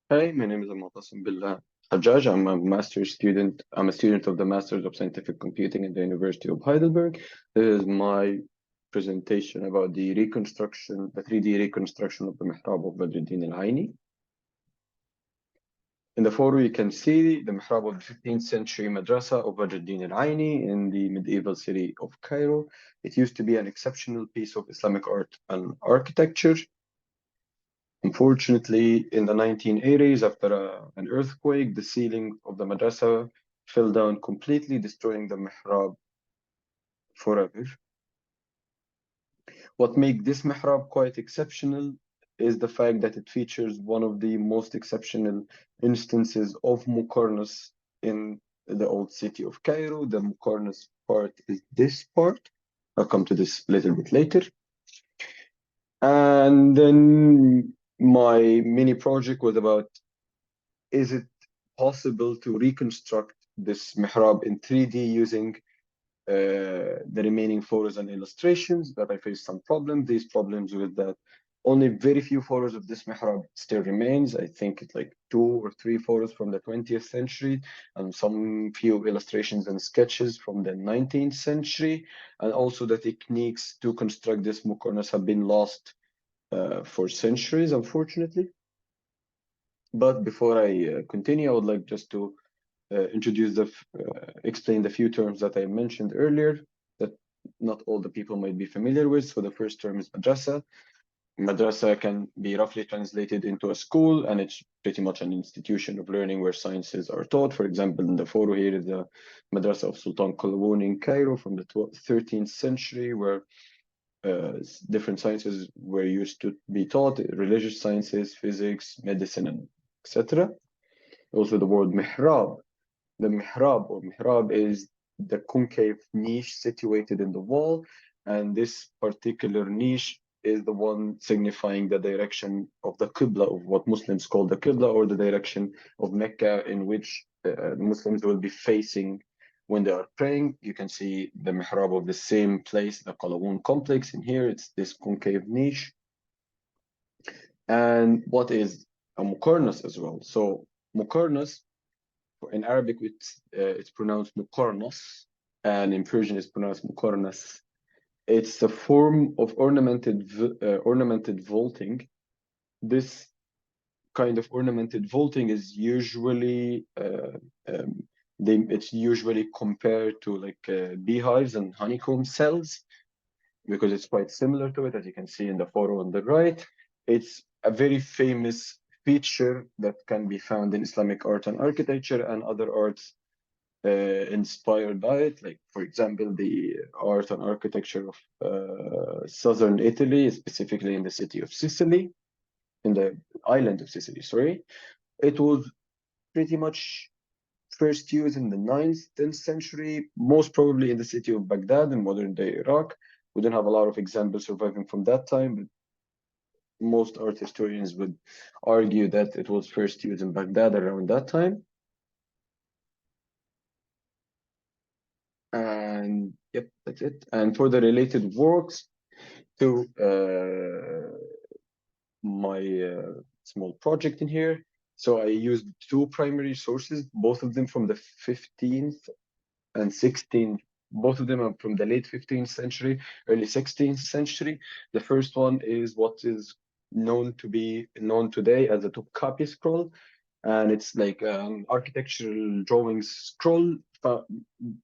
Hi, my name is Muqarnas Billah Hajjaj. I'm a master's student. I'm a student of the Masters of Scientific Computing at the University of Heidelberg. This is my presentation about the reconstruction, the 3D reconstruction of the Mihrab of Badruddin al-Aini. In the photo, you can see the Mihrab of the 15th century madrasa of Badruddin al-Aini in the medieval city of Cairo. It used to be an exceptional piece of Islamic art and architecture. Unfortunately, in the 1980s, after an earthquake, the ceiling of the madrasa fell down completely, destroying the mihrab forever. What makes this mihrab quite exceptional is the fact that it features one of the most exceptional instances of Muqarnas in the old city of Cairo. The Muqarnas part is this part. I'll come to this a little bit later. And then my mini project was about, is it possible to reconstruct this mihrab in 3D using the remaining photos and illustrations? But I faced some problems. These problems with that only very few photos of this mihrab still remains. I think it's like 2 or 3 photos from the 20th century and some few illustrations and sketches from the 19th century. And also the techniques to construct this muqarnas have been lost for centuries, unfortunately. But before I continue, I would like just to explain the few terms that I mentioned earlier that not all the people might be familiar with. So the first term is madrasa. Madrasa can be roughly translated into a school, and it's pretty much an institution of learning where sciences are taught. For example, in the photo here is the Madrasa of Sultan Qalawun in Cairo from the 13th century, where different sciences were used to be taught, religious sciences, physics, medicine, and etc. Also, the word mihrab. The mihrab is the concave niche situated in the wall, and this particular niche is the one signifying the direction of the Qibla, of what Muslims call the Qibla, or the direction of Mecca, in which Muslims will be facing when they are praying. You can see the mihrab of the same place, the Qalawun complex. In here, it's this concave niche. And what is a muqarnas as well? So muqarnas in Arabic, it's pronounced Muqarnas, and in Persian, it's pronounced Muqarnas. It's a form of ornamented vaulting. This kind of ornamented vaulting is usually it's usually compared to like beehives and honeycomb cells because it's quite similar to it, as you can see in the photo on the right. It's a very famous feature that can be found in Islamic art and architecture and other arts inspired by it. Like, for example, the art and architecture of southern Italy, specifically in the city of Sicily, in the island of Sicily, sorry. It was pretty much first used in the 9th, 10th century, most probably in the city of Baghdad in modern day Iraq. We don't have a lot of examples surviving from that time, but most art historians would argue that it was first used in Baghdad around that time. And yep, that's it. And for the related works to my small project in here, so I used 2 primary sources, both of them from the 15th and 16th. Both of them are from the late 15th century, early 16th century. The first one is what is known today as the Topkapi scroll, and it's like architectural drawings scroll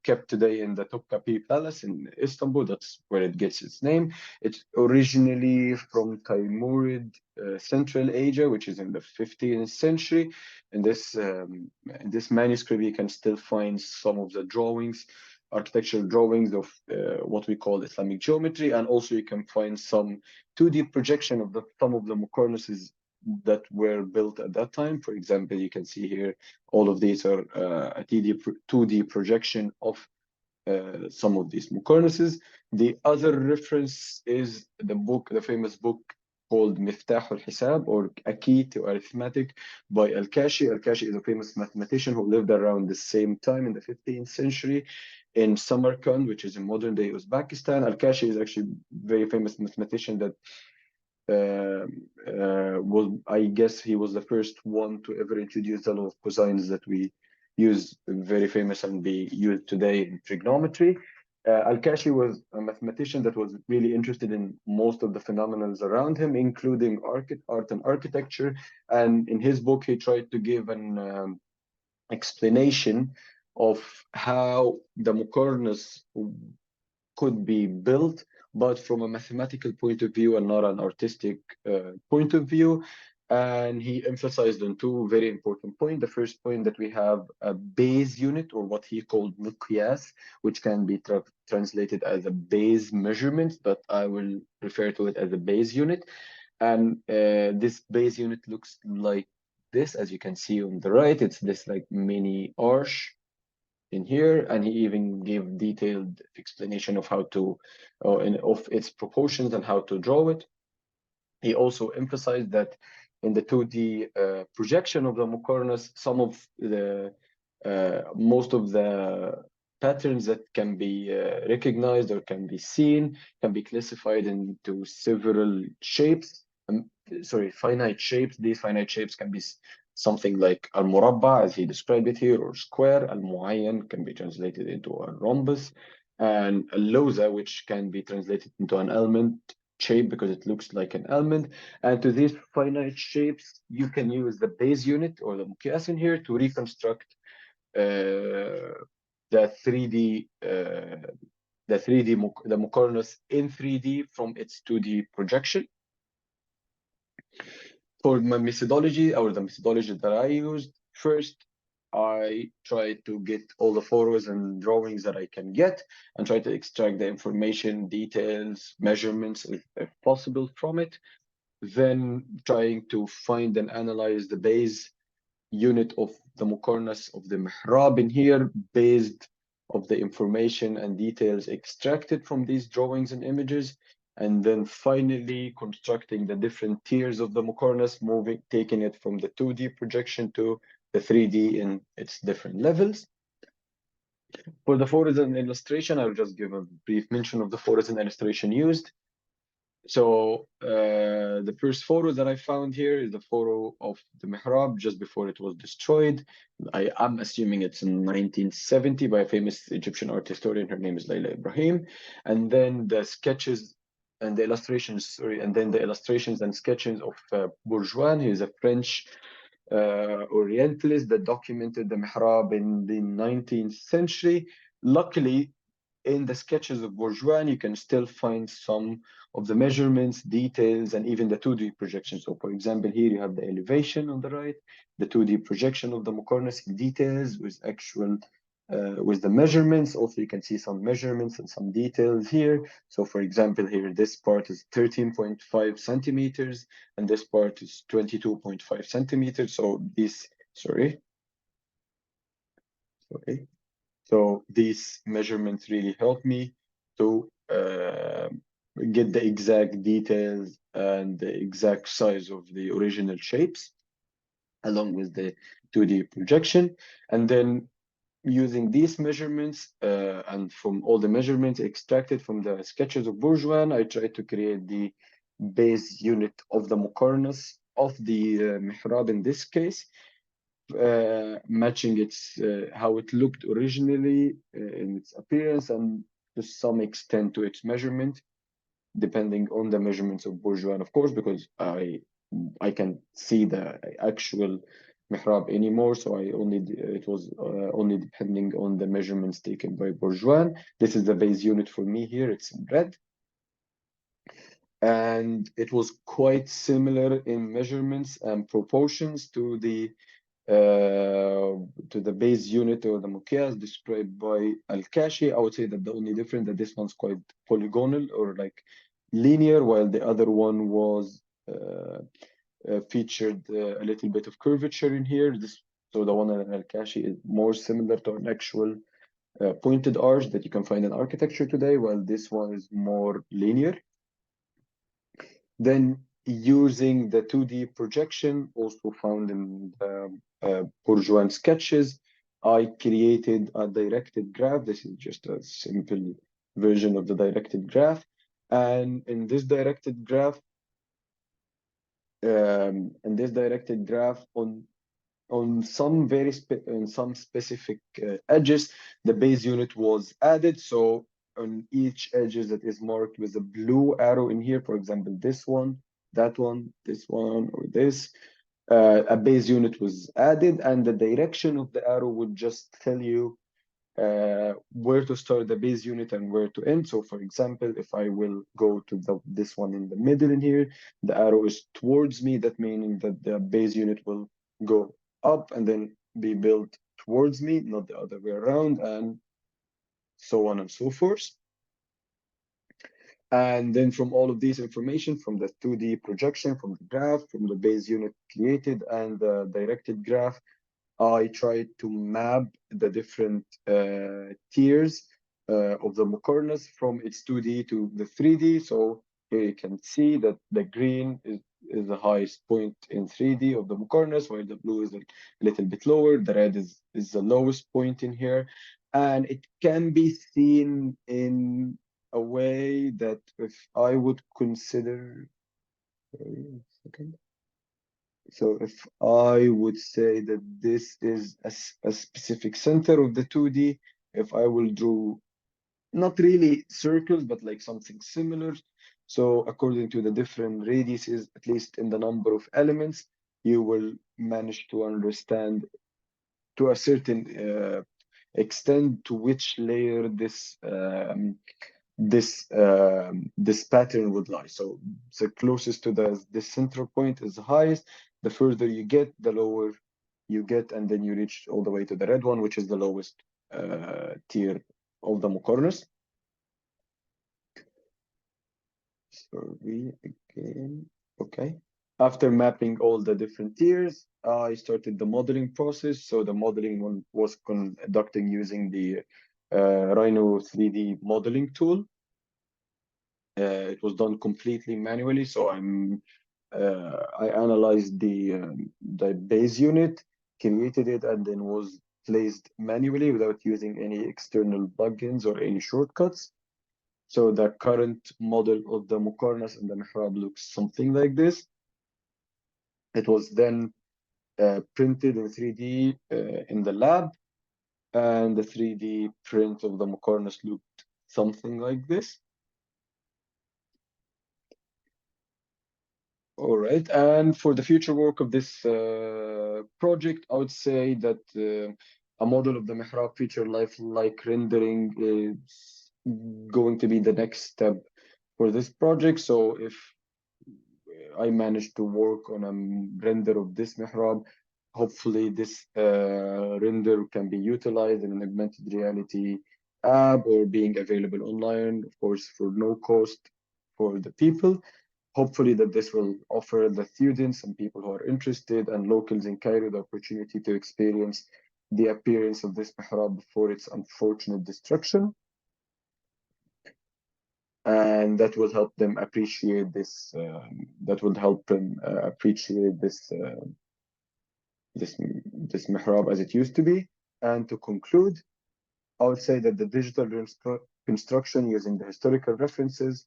kept today in the Topkapi Palace in Istanbul. That's where it gets its name. It's originally from Timurid, Central Asia, which is in the 15th century. In this manuscript, you can still find some of the drawings, architectural drawings of what we call Islamic geometry, and also you can find some 2D projection of some of the muqarnases that were built at that time. For example, you can see here all of these are a 2D projection of some of these muqarnases. The other reference is the famous book called Miftah al-Hisab, or A Key to Arithmetic, by Al-Kashi. Al-Kashi is a famous mathematician who lived around the same time in the 15th century in Samarkand, which is in modern day Uzbekistan. Al-Kashi is actually a very famous mathematician that was, I guess he was the first one to ever introduce the law of cosines that we use, very famous and be used today in trigonometry. Al-Kashi was a mathematician that was really interested in most of the phenomena around him, including art and architecture. And in his book, he tried to give an explanation of how the Muqarnas could be built, but from a mathematical point of view and not an artistic point of view. And he emphasized on two very important points. The first point, that we have a base unit, or what he called Muqyas, which can be translated as a base measurement, but I will refer to it as a base unit. And this base unit looks like this, as you can see on the right. It's this like mini arch in here, and he even gave detailed explanation of how to of its proportions and how to draw it. He also emphasized that in the 2D projection of the Muqarnas, some of the most of the patterns that can be recognized or can be seen can be classified into several shapes. Sorry, finite shapes. These finite shapes can be something like al-murabba, as he described it here, or square. Al-muayyan can be translated into a rhombus, and al-lawza, which can be translated into an almond shape because it looks like an almond. And to these finite shapes, you can use the base unit or the Muqyas in here to reconstruct the 3D the Muqarnas in 3D from its 2D projection. For my methodology, or the methodology that I used, first I try to get all the photos and drawings that I can get and try to extract the information, details, measurements if possible from it. Then trying to find and analyze the base unit of the Muqarnas of the mihrab in here, based of the information and details extracted from these drawings and images, and then finally constructing the different tiers of the Muqarnas, taking it from the 2D projection to the 3D in its different levels. For the photos and illustration, I'll just give a brief mention of the photos and illustration used. So the first photo that I found here is the photo of the mihrab just before it was destroyed. I'm assuming it's in 1970 by a famous Egyptian art historian. Her name is Layla Ibrahim. And then the sketches and the illustrations, sorry, and then the illustrations and sketches of Bourgeois. He is a French Orientalist that documented the mihrab in the 19th century. Luckily, in the sketches of Bourgeois, you can still find some of the measurements, details, and even the 2D projection. So for example, here you have the elevation on the right, the 2D projection of the Muqarnas details with actual, with the measurements. Also, you can see some measurements and some details here. So for example, here, this part is 13.5 centimeters, and this part is 22.5 centimeters. So this, sorry. So these measurements really help me to get the exact details and the exact size of the original shapes, along with the 2D projection. And then using these measurements and from all the measurements extracted from the sketches of Bourgeois, I tried to create the base unit of the Muqarnas of the mihrab in this case, matching its how it looked originally in its appearance, and to some extent to its measurement, depending on the measurements of Bourgeois, of course, because I can see the actual mihrab anymore, so it was only depending on the measurements taken by Bourgeois. This is the base unit for me here, it's in red. And it was quite similar in measurements and proportions to the base unit or the Muqyas described by Al-Kashi. I would say that the only difference that this one's quite polygonal or like linear, while the other one was featured a little bit of curvature in here. So the one in Al-Kashi is more similar to an actual pointed arch that you can find in architecture today, while this one is more linear. Then using the 2D projection, also found in the Bourgeois sketches, I created a directed graph. This is just a simple version of the directed graph. And in this directed graph, And this directed graph on some in some specific edges, the base unit was added. So on each edges that is marked with a blue arrow in here, for example, this one, that one, this one, or this, a base unit was added, and the direction of the arrow would just tell you where to start the base unit and where to end. So for example, if I will go to this one in the middle in here, the arrow is towards me, that meaning that the base unit will go up and then be built towards me, not the other way around, and so on and so forth. And then from all of these information, from the 2D projection, from the graph, from the base unit created and the directed graph, I tried to map the different tiers of the Muqarnas from its 2D to the 3D. So here you can see that the green is the highest point in 3D of the Muqarnas, while the blue is a little bit lower. The red is the lowest point in here. And it can be seen in a way that if I would consider, sorry, a second. So if I would say that this is a specific center of the 2D, if I will draw not really circles, but like something similar. So according to the different radiuses, at least in the number of elements, you will manage to understand to a certain extent to which layer this pattern would lie. So the closest to the central point is the highest. The further you get, the lower you get, and then you reach all the way to the red one, which is the lowest tier of the Muqarnas. Sorry again. Okay. After mapping all the different tiers, I started the modeling process. So the modeling one was conducting using the Rhino 3D modeling tool. It was done completely manually. So I analyzed the base unit, created it, and then was placed manually without using any external plugins or any shortcuts. So the current model of the Muqarnas and the Mihrab looks something like this. It was then printed in 3D in the lab, and the 3D print of the Muqarnas looked something like this. All right, and for the future work of this project, I would say that a model of the Mihrab feature lifelike rendering is going to be the next step for this project. So if I managed to work on a render of this Mihrab, hopefully this render can be utilized in an augmented reality app or being available online, of course, for no cost for the people. Hopefully that this will offer the students and people who are interested and locals in Cairo the opportunity to experience the appearance of this mihrab before its unfortunate destruction. And that will help them appreciate this, that would help them appreciate this mihrab as it used to be. And to conclude, I would say that the digital construction using the historical references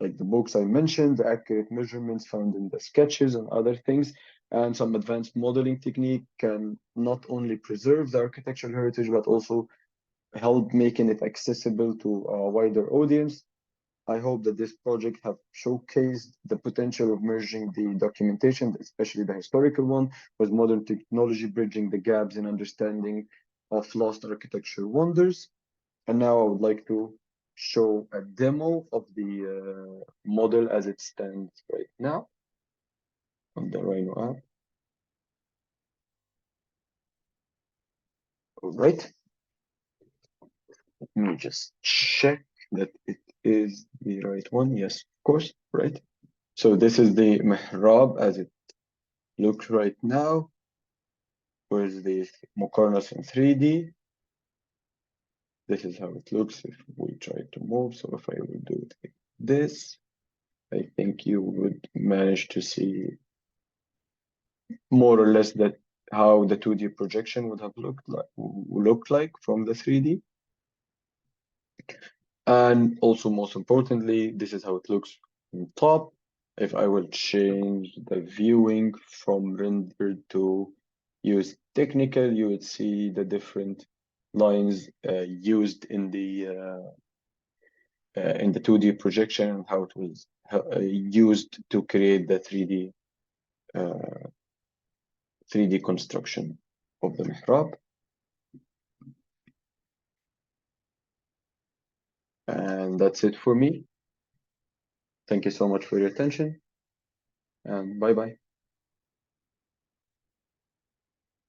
like the books I mentioned, the accurate measurements found in the sketches and other things, and some advanced modeling technique can not only preserve the architectural heritage, but also help making it accessible to a wider audience. I hope that this project have showcased the potential of merging the documentation, especially the historical one, with modern technology, bridging the gaps in understanding of lost architectural wonders. And now I would like to show a demo of the model as it stands right now on the Rhino app. All right. Let me just check that it is the right one. Yes, of course, right. So this is the mihrab as it looks right now. Where's the Muqarnas in 3D? This is how it looks if we try to move. So if I would do it like this, I think you would manage to see more or less that how the 2D projection would have looked like from the 3D. And also most importantly, this is how it looks on top. if I will change the viewing from rendered to use technical, you would see the different lines used in the 2D projection and how it was used to create the 3D construction of the mihrab. And that's it for me. Thank you so much for your attention, and bye bye.